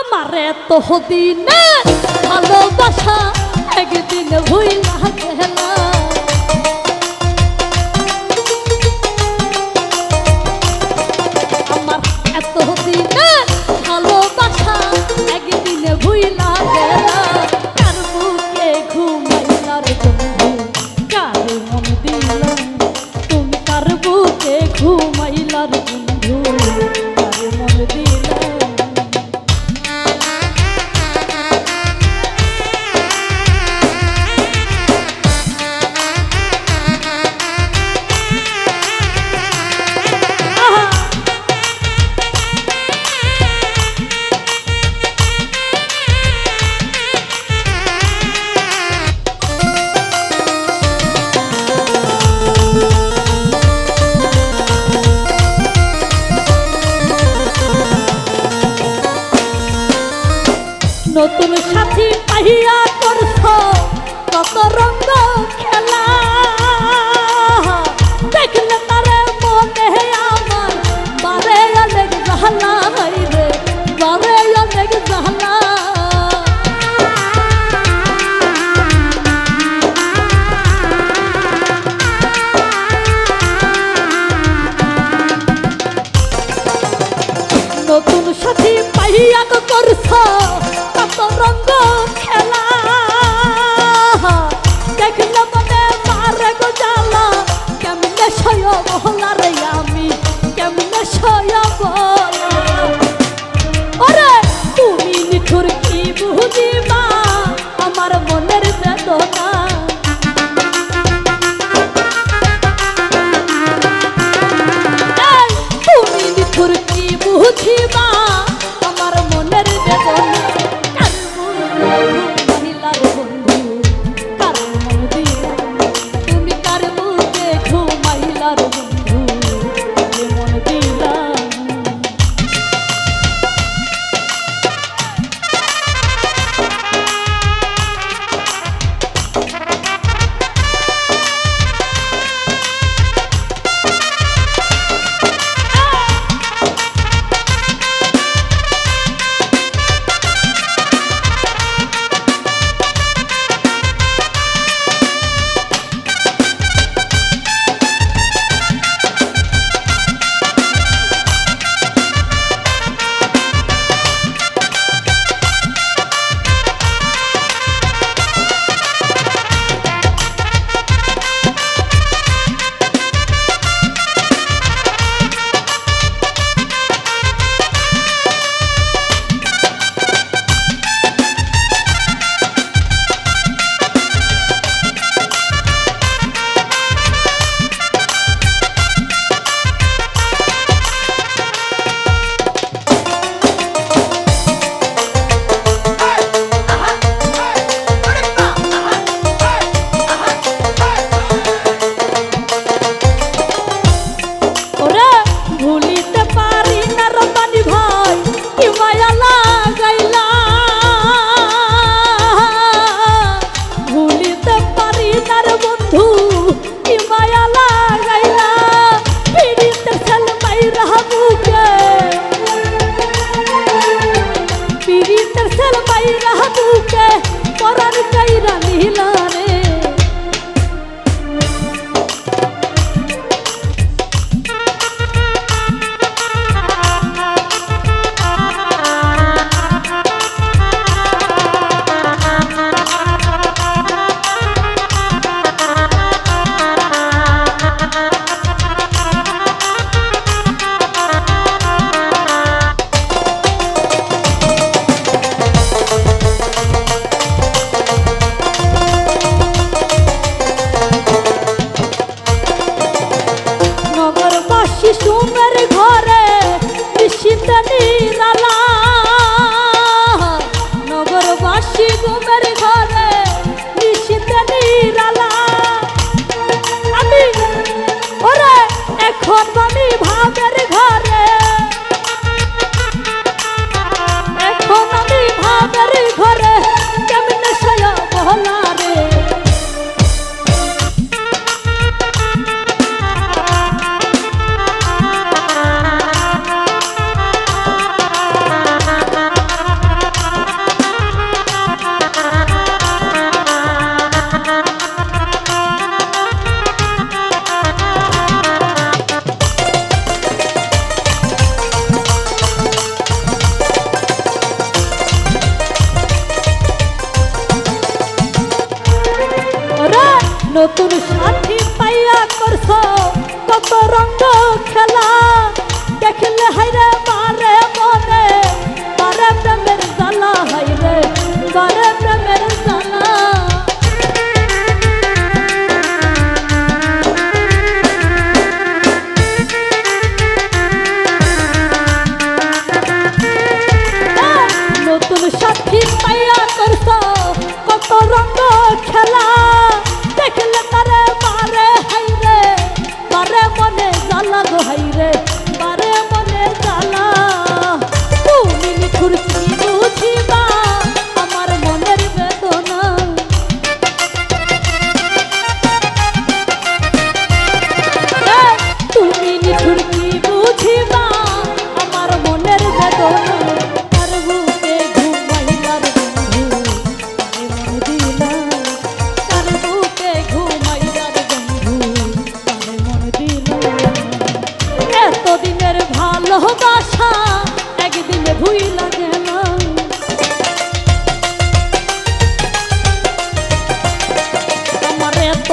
আমার এত দিনে ভালোবাসা একদিন ভুইলা গেলা আমার এত দিনে ভালোবাসা একদিন ভুইলা গেলা কার বুকে ঘুমাইলার বন্ধু কার মন দিলা তুমি কার বুকে ঘুমাইলার বন্ধু কার মন দিলা নতুন সাথী পাহিয়া করছ কত রঙ্গ খেলা দেখলে তারে মনে আমার বারে অনেক জাহলা রে বারে অনেক জাহলা নতুন সাথী পাহিয়া করছ কত রঙ্গ খেলা দেখলে মনে মারে গো জ্বালা কেমনে সয় বলা রে আমি কেমনে সয় বলা ওরে তুমি নিঠুর কি বুঝিবা আমার মনের বেদনা তুমি নিঠুর কি বুঝিবা আমার মনের বেদনা ভালোই লাগে না। আমার এত